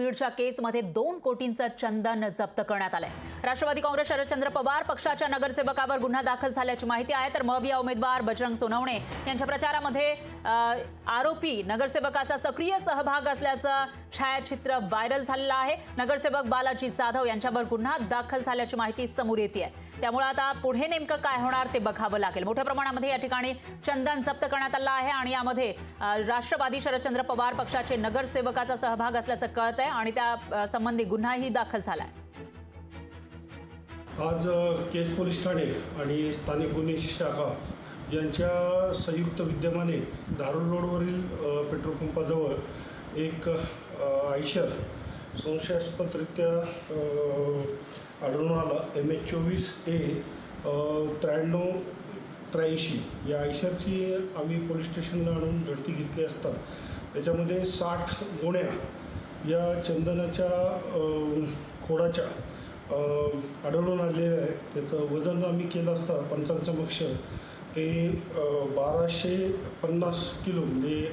बीडच्या केसमध्ये 2 कोटींचं चंदन जप्त करण्यात आलंय। राष्ट्रवादी काँग्रेस शरदचंद्र पवार पक्षाच्या नगरसेवकावर गुन्हा दाखल झाल्याची माहिती आहे। तर मविया उमेदवार बजरंग सोनवणे यांच्या प्रचारामध्ये आरोपी नगरसेवकाचा सक्रिय सहभाग असल्याचं छायाचित्र व्हायरल झालेलं आहे। नगरसेवक बालाजी जाधव यांच्यावर गुन्हा दाखल झाल्याची माहिती समोर येते आहे। त्यामुळे आता पुढे नेमकं काय होणार ते बघावं लागेल। मोठ्या प्रमाणामध्ये या ठिकाणी चंदन जप्त करण्यात आलं आहे आणि यामध्ये राष्ट्रवादी शरदचंद्र पवार पक्षाचे नगरसेवकाचा सहभाग असल्याचं कळतंय आणि त्या संबंधी गुन्हाही दाखल झालाय। आज केज पोलीस ठाणे आणि स्थानिक गुन्हे शाखा यांच्या संयुक्त विद्यमाने धारूर रोडवरील पेट्रोल पंपाजवळ एक आयशर संशयास्पदरित्या आढळून आला। MH24A 9383 या आयशरची आम्ही पोलीस स्टेशनला आणून झडती घेतली असता त्याच्यामध्ये 60 गोण्या या चंदनाच्या खोडाच्या आढळून आलेल्या आहेत। त्याचं वजन आम्ही केलं असता पंचांसमक्ष ते 1250 किलो म्हणजे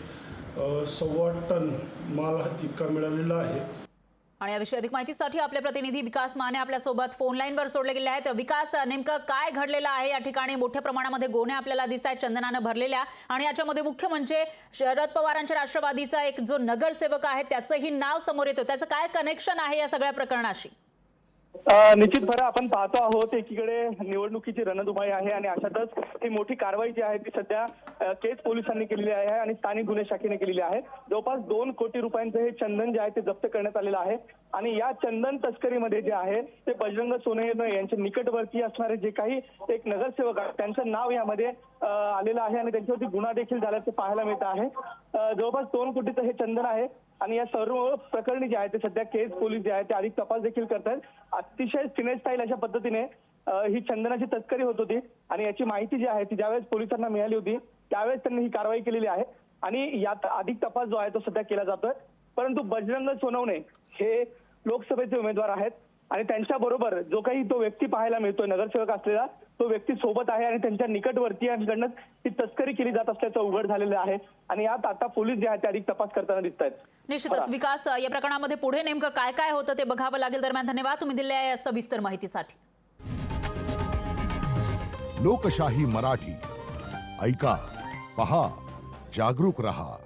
1.25 टन माल इतका मिळालेला आहे। आणि याविषयी अधिक माहितीसाठी आपले प्रतिनिधी विकास माने आपल्या सोबत फोन लाईनवर जोडले गेले आहेत। विकास, नेमकं काय घडलेलं आहे? या ठिकाणी मोठ्या प्रमाणामध्ये गोण्या आपल्याला दिसत आहेत चंदनानं भरलेल्या आणि याच्यामध्ये मुख्य म्हणजे शरद पवारांच्या राष्ट्रवादीचा एक जो नगरसेवक आहे त्याचंही नाव समोर येतं। त्याचं काय कनेक्शन आहे या सगळ्या प्रकरणाशी? निश्चित खरं आपण पाहतो आहोत, एकीकडे निवडणुकीची रणधुमाळी आहे आणि अशातच ही मोठी कारवाई जी आहे ती सध्या केज पोलिसांनी केलेली आहे आणि स्थानिक गुन्हे शाखेने केलेली आहे। जवळपास 2 कोटी रुपयांचं हे चंदन जे आहे ते जप्त करण्यात आलेलं आहे आणि या चंदन तस्करीमध्ये जे आहे ते बजरंग सोनवणे यांच्या निकटवर्ती असणारे जे काही एक नगरसेवक आहेत त्यांचं नाव यामध्ये आलेलं आहे आणि त्यांच्यावरती गुन्हा देखील झाल्याचं पाहायला मिळत आहे। जवळपास 2 कोटीचं हे चंदन आहे आणि या सर्व प्रकरणी जे आहे ते सध्या केज पोलीस जे आहे ते अधिक तपास देखील करतात। अतिशय सिने स्टाईल अशा पद्धतीने ही चंदनाची तस्करी होत होती आणि याची माहिती जी आहे ती ज्यावेळेस पोलिसांना मिळाली होती त्यावेळेस त्यांनी ही कारवाई केलेली आहे आणि यात अधिक तपास जो आहे तो सध्या केला जातोय। परंतु बजरंग सोनवणे हे लोकसभेचे उमेदवार आहेत आणि त्यांच्याबरोबर जो काही तो व्यक्ती पाहायला मिळतोय नगरसेवक असलेला तो व्यक्ती सोबत आहे आणि त्यांच्या निकटवर्तीयांकडून ही तस्करी केली जात असल्याचं उघड झालेलं आहे आणि यात आता पोलीस जे आहेत ते अधिक तपास करताना दिसत आहेत। निश्चितच विकास, या प्रकरणामध्ये पुढे नेमकं काय काय होतं ते बघावं लागेल। दरम्यान धन्यवाद तुम्ही दिलेल्या या सविस्तर माहितीसाठी। लोकशाही मराठी ऐका, पहा, जागरूक रहा।